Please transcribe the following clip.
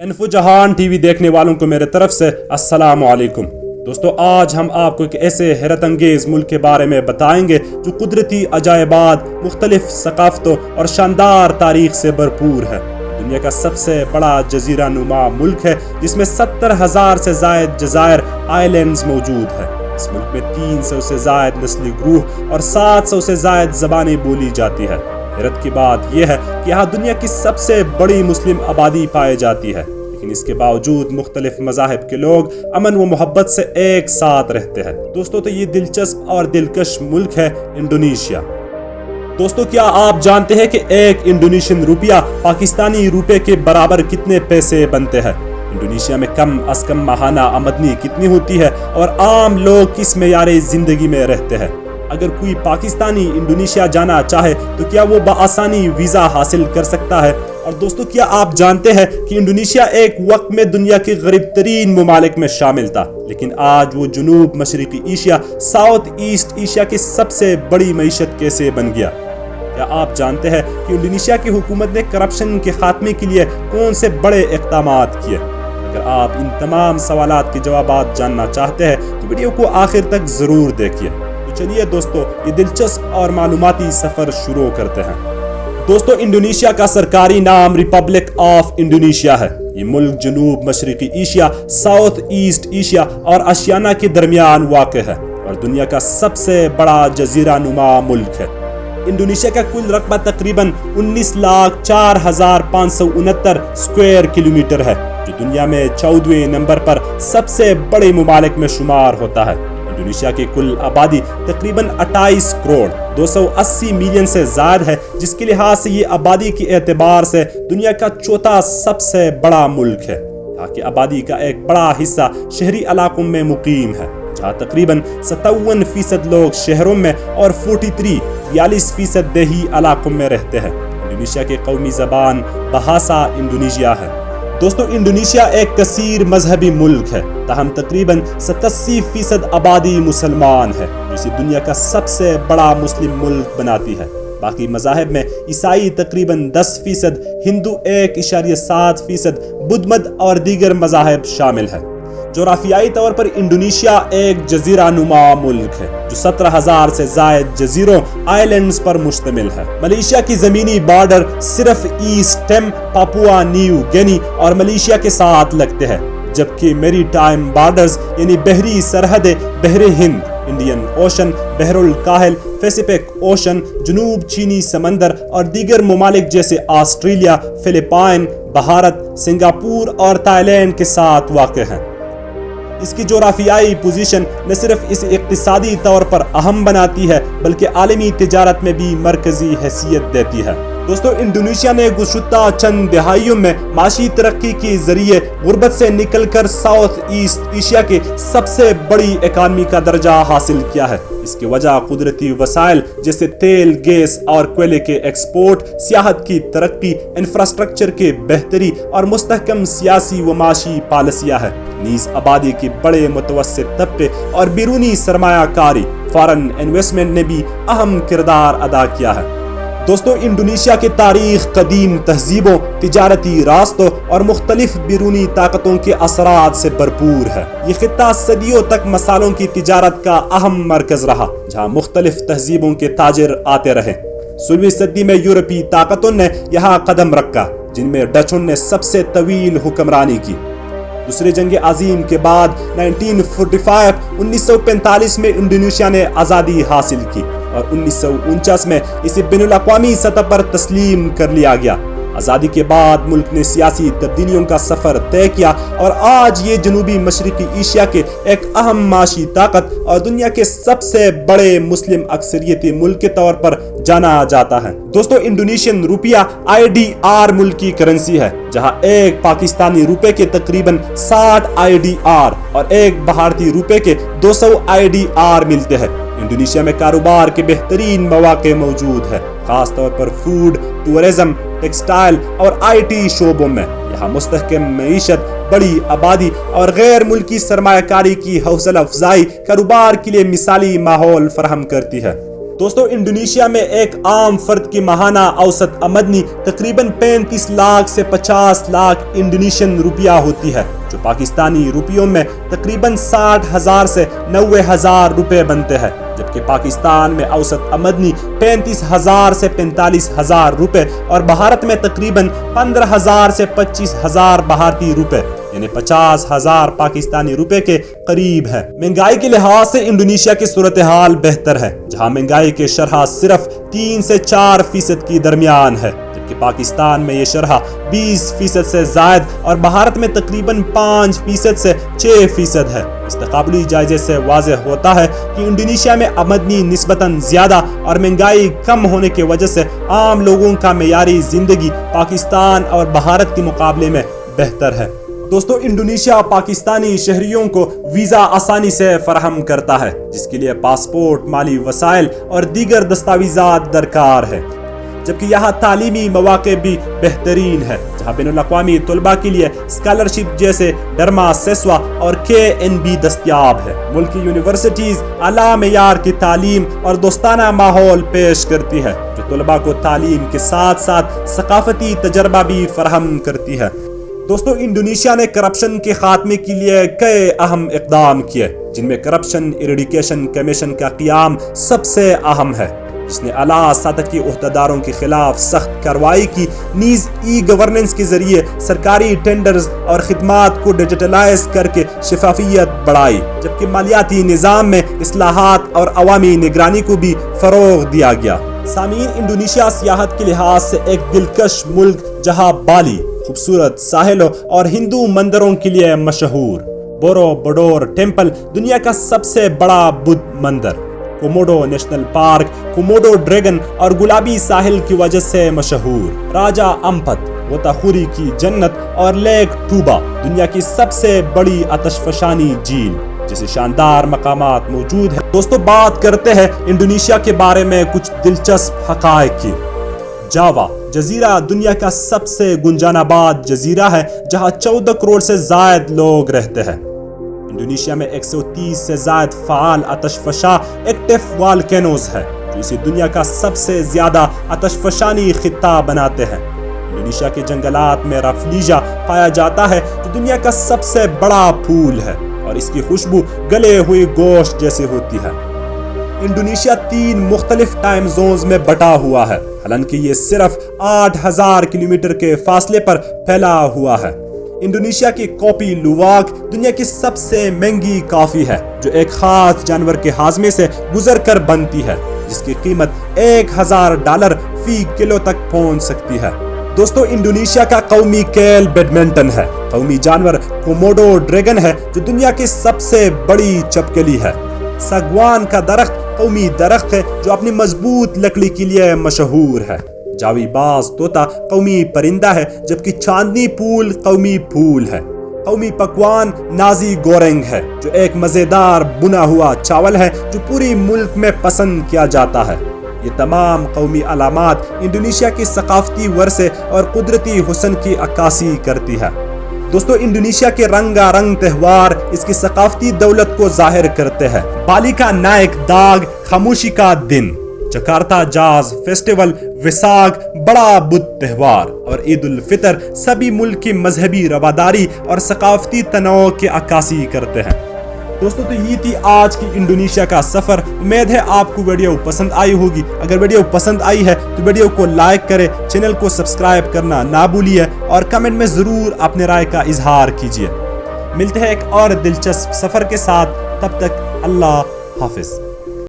Info जहान TV देखने वालों को मेरे तरफ से अस्सलाम वालेकुम। दोस्तों, आज हम आपको एक ऐसे हैरत अंगेज मुल्क के बारे में बताएंगे जो कुदरती अजायबात, मुख्तलिफ सकाफतों और शानदार तारीख से भरपूर है। दुनिया का सबसे बड़ा जजीरा नुमा मुल्क है जिसमें 70,000 से जायद जजायर आइलैंड्स मौजूद है। इस मुल्क में 300 से जायद नस्ली ग्रूह और 700 से जायद ज़बानें बोली जाती है। हैरत की बात यह है कि यहाँ दुनिया की सबसे बड़ी मुस्लिम आबादी पाई जाती है, लेकिन इसके बावजूद मुख्तलिफ मज़ाहिब के लोग अमन व मोहब्बत से एक साथ रहते हैं। दोस्तों, तो ये दिलचस्प और दिलकश मुल्क है इंडोनेशिया। दोस्तों, क्या आप जानते हैं कि एक इंडोनेशियन रुपया पाकिस्तानी रुपए के बराबर कितने पैसे बनते हैं? इंडोनेशिया में कम अज कम माहाना आमदनी कितनी होती है और आम लोग किस मेयारे जिंदगी में रहते हैं? अगर कोई पाकिस्तानी इंडोनेशिया जाना चाहे तो क्या वो बआसानी वीज़ा हासिल कर सकता है? और दोस्तों, क्या आप जानते हैं कि इंडोनेशिया एक वक्त में दुनिया के गरीब तरीन ममालिक में शामिल था, लेकिन आज वो जनूब मशरकी एशिया, साउथ ईस्ट एशिया की सबसे बड़ी मईशत कैसे बन गया? क्या आप जानते हैं कि इंडोनेशिया की हुकूमत ने करप्शन के खात्मे के लिए कौन से बड़े इक़दामात किए? अगर आप इन तमाम सवालात के जवाब जानना चाहते हैं तो वीडियो को आखिर तक ज़रूर देखिए। तो चलिए दोस्तों, ये दिलचस्प और मालूमाती सफ़र शुरू करते हैं। दोस्तों, इंडोनेशिया का सरकारी नाम रिपब्लिक ऑफ इंडोनेशिया है। ये मुल्क जनूब मशरकी एशिया, साउथ ईस्ट एशिया और आशियाना के दरमियान वाक़ है और दुनिया का सबसे बड़ा जजीरा नुमा मुल्क है। इंडोनेशिया का कुल रकबा तकरीबन 19,04,569 स्क्वायर किलोमीटर है, जो दुनिया में 14वें नंबर पर सबसे बड़े ममालिक में शुमार होता है। इंडोनेशिया की कुल आबादी तकरीबन 28 करोड़ 280 मिलियन से ज़्यादा है, जिसके लिहाज से ये आबादी के एतबार से दुनिया का चौथा सबसे बड़ा मुल्क है। यहाँ की आबादी का एक बड़ा हिस्सा शहरी इलाकों में मुकीम है, जहाँ तकरीबन 57% लोग शहरों में और 43% देही इलाकों में रहते हैं। इंडोनेशिया की कौमी ज़बान बहासा इंडोनेशिया है। दोस्तों, इंडोनेशिया एक कसीर मजहबी मुल्क है, ताहम तकरीबन 87% आबादी मुसलमान है, जो इसे दुनिया का सबसे बड़ा मुस्लिम मुल्क बनाती है। बाकी मज़ाहिब में ईसाई तकरीबन 10%, हिंदू 1.7%, बुद्ध मत और दीगर मज़ाहिब शामिल है। जोग्राफियाई तौर पर इंडोनेशिया एक जजीरा नुमा मुल्क है जो 17,000 से जायद जजीरों आइलैंड्स पर मुश्तमिल है। मलेशिया की जमीनी बॉर्डर सिर्फ ईस्ट टिमोर, पापुआ न्यू गिनी और मलेशिया के साथ लगते हैं, जबकि मैरीटाइम बॉर्डर्स यानी बहरी सरहदें बहरे हिंद, इंडियन ओशन, बहरुल काहिल, पैसिफिक ओशन, जनूब चीनी समंदर और दीगर ममालिक जैसे ऑस्ट्रेलिया, फिलिपाइन, भारत, सिंगापुर और थाईलैंड के साथ वाक़ हैं। इसकी जोग्राफियाई पोजीशन न सिर्फ इसे इक़्तिसादी तौर पर अहम बनाती है, बल्कि आलमी तिजारत में भी मरकजी हैसियत देती है। दोस्तों, इंडोनेशिया ने गुज़श्ता चंद दहाइयों में माशी तरक्की के जरिए गुर्बत से निकलकर साउथ ईस्ट एशिया के सबसे बड़ी इकानमी का दर्जा हासिल किया है। इसकी वजह कुदरती वसाइल जैसे तेल, गैस और कोयले के एक्सपोर्ट, सियाहत की तरक्की, इंफ्रास्ट्रक्चर के बेहतरी और मुस्तहकम सियासी व माशी पॉलिसियाँ है। नीज आबादी के बड़े मुतवस्सित तबके और बैरूनी सरमायाकारी, फॉरेन इन्वेस्टमेंट ने भी अहम किरदार अदा किया है। दोस्तों, इंडोनेशिया की तारीख कदीम तहजीबों, तिजारती रास्तों और मुख्तलिफ बैरूनी ताकतों के असरात से भरपूर है। ये खित्ता सदियों तक मसालों की तिजारत का अहम मरकज रहा, जहाँ मुख्तलिफ तहजीबों के ताजिर आते रहे। 16वीं सदी में यूरोपीय ताकतों ने यहाँ कदम रखा, जिनमें डचों ने सबसे तवील हुक्मरानी की। दूसरी जंग अजीम के बाद 1945 में इंडोनेशिया ने आज़ादी हासिल की और 1949 में इसे बैनुल-अक़वामी सतह पर तस्लीम कर लिया गया। आज़ादी के बाद मुल्क ने सियासी तब्दीलियों का सफ़र तय किया और आज ये जनूबी मशरकी एशिया के एक अहम माशी ताकत और दुनिया के सबसे बड़े मुस्लिम अक्सरियती मुल्क के तौर पर जाना जाता है। दोस्तों, इंडोनेशियन रुपया IDR मुल्क की करेंसी है, जहां एक पाकिस्तानी रुपए के तकरीबन 60 IDR और एक भारतीय रुपए के 200 IDR मिलते हैं। इंडोनेशिया में कारोबार के बेहतरीन मौके मौजूद है, खास तौर पर फूड, टूरिज्म, टेक्सटाइल और IT शोबों में। यहाँ मुस्तहकम मईशत, बड़ी आबादी और गैर मुल्की सरमायाकारी की हौसला अफजाई कारोबार के लिए मिसाली माहौल फराहम करती है। دوستو انڈونیشیا میں ایک عام فرد کی ماہانہ اوسط آمدنی تقریباً 35 لاکھ سے 50 لاکھ انڈونیشین روپیہ ہوتی ہے، جو پاکستانی روپیوں میں تقریباً 60,000 سے 90,000 روپے بنتے ہیں، جبکہ پاکستان میں اوسط آمدنی 35,000 سے 45,000 روپے اور بھارت میں تقریباً 15,000 سے 25,000 بھارتی روپے یعنی 50,000 پاکستانی روپے کے قریب ہے۔ مہنگائی کے لحاظ سے انڈونیشیا کی صورتحال بہتر ہے، جہاں مہنگائی کی شرح صرف 3 سے 4% کی درمیان ہے، جبکہ پاکستان میں یہ شرح 20% سے زائد اور بھارت میں تقریباً 5% سے 6% ہے۔ اس تقابلی جائزے سے واضح ہوتا ہے کہ انڈونیشیا میں آمدنی نسبتاً زیادہ اور مہنگائی کم ہونے کی وجہ سے عام لوگوں کا معیاری زندگی پاکستان اور بھارت کے مقابلے میں بہتر ہے۔ دوستو انڈونیشیا پاکستانی شہریوں کو ویزا آسانی سے فراہم کرتا ہے، جس کے لیے پاسپورٹ، مالی وسائل اور دیگر دستاویزات درکار ہے، جبکہ یہاں تعلیمی مواقع بھی بہترین ہے، جہاں بین الاقوامی طلباء کے لیے اسکالرشپ جیسے ڈرما سیسوا اور KNB دستیاب ہے۔ ملک کی یونیورسٹیز اعلیٰ معیار کی تعلیم اور دوستانہ ماحول پیش کرتی ہے، جو طلباء کو تعلیم کے ساتھ ساتھ ثقافتی تجربہ بھی فراہم کرتی ہے۔ دوستو انڈونیشیا نے کرپشن کے خاتمے کے لیے کئی اہم اقدام کیے، جن میں کرپشن ایریڈیکیشن کمیشن کا قیام سب سے اہم ہے، جس نے اعلیٰ سطح کے عہدیداروں کے خلاف سخت کارروائی کی، نیز ای گورننس کے ذریعے سرکاری ٹینڈرز اور خدمات کو ڈیجیٹلائز کر کے شفافیت بڑھائی، جبکہ مالیاتی نظام میں اصلاحات اور عوامی نگرانی کو بھی فروغ دیا گیا۔ سامعین، انڈونیشیا سیاحت کے لحاظ سے ایک دلکش ملک جہاں بالی خوبصورت ساحلوں اور ہندو مندروں کے لیے مشہور، بورو بڈور ٹیمپل دنیا کا سب سے بڑا بدھ مندر، Komodo national park Komodo dragon اور گلابی ساحل کی وجہ سے مشہور، راجا امپت غوطہ کی جنت اور لیک ٹوبا دنیا کی سب سے بڑی آتش فشانی جھیل جیسے شاندار مقامات موجود ہیں۔ دوستو بات کرتے ہیں انڈونیشیا کے بارے میں کچھ دلچسپ حقائق کی۔ جاوا جزیرہ دنیا کا سب سے گنجان آباد جزیرہ ہے، جہاں 14 کروڑ سے زائد لوگ رہتے ہیں۔ انڈونیشیا میں 130 سے زائد فعال آتش فشاں ایکٹیو والکینوز ہے، جو اسے دنیا کا سب سے زیادہ آتش فشانی خطہ بناتے ہیں۔ انڈونیشیا کے جنگلات میں رافلیجا پایا جاتا ہے، جو دنیا کا سب سے بڑا پھول ہے اور اس کی خوشبو گلے ہوئے گوشت جیسے ہوتی ہے۔ انڈونیشیا 3 مختلف ٹائم زونز میں بٹا ہوا ہے، حالانکہ یہ صرف 8,000 کلومیٹر کے فاصلے پر پھیلا ہوا ہے۔ انڈونیشیا کی کافی لواک دنیا کی سب سے مہنگی کافی ہے، جو ایک خاص جانور کے ہاضمے سے گزر کر بنتی ہے، جس کی قیمت $1,000 فی کلو تک پہنچ سکتی ہے۔ دوستو انڈونیشیا کا قومی کھیل بیڈمنٹن ہے۔ قومی جانور کوموڈو ڈریگن ہے، جو دنیا کی سب سے بڑی چپکلی ہے۔ ساگوان کا درخت قومی درخت ہے، جو اپنی مضبوط لکڑی کے لیے مشہور ہے۔ جاوی باز طوطا قومی پرندہ ہے، جبکہ چاندنی پھول قومی پھول ہے۔ قومی پکوان نازی گورینگ ہے، جو ایک مزیدار بنا ہوا چاول ہے جو پوری ملک میں پسند کیا جاتا ہے۔ یہ تمام قومی علامات انڈونیشیا کی ثقافتی ورثے اور قدرتی حسن کی عکاسی کرتی ہے۔ دوستو انڈونیشیا کے رنگا رنگ تہوار اس کی ثقافتی دولت کو ظاہر کرتے ہیں۔ بالی کا نائک داگ خاموشی کا دن، جکارتا جاز فیسٹیول، ویساکھ بڑا بدھ تہوار اور عید الفطر سبھی ملک کی مذہبی رواداری اور ثقافتی تنوع کی عکاسی کرتے ہیں۔ دوستو تو یہ تھی آج کی انڈونیشیا کا سفر۔ امید ہے آپ کو ویڈیو پسند آئی ہوگی۔ اگر ویڈیو پسند آئی ہے تو ویڈیو کو لائک کریں، چینل کو سبسکرائب کرنا نہ بھولیے اور کمنٹ میں ضرور اپنے رائے کا اظہار کیجیے۔ ملتے ہیں ایک اور دلچسپ سفر کے ساتھ، تب تک اللہ حافظ۔